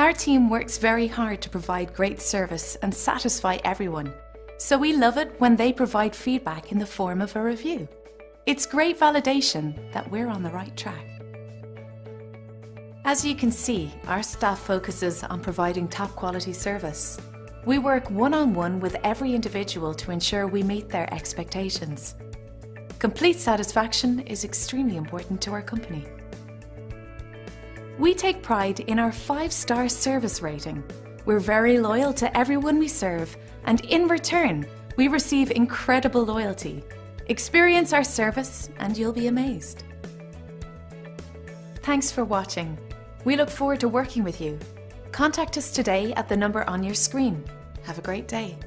Our team works very hard to provide great service and satisfy everyone, so we love it when they provide feedback in the form of a review. It's great validation that we're on the right track. As you can see, our staff focuses on providing top quality service. We work one-on-one with every individual to ensure we meet their expectations. Complete satisfaction is extremely important to our company. We take pride in our 5-star service rating. We're very loyal to everyone we serve, and in return, we receive incredible loyalty. Experience our service and you'll be amazed. Thanks for watching. We look forward to working with you. Contact us today at the number on your screen. Have a great day.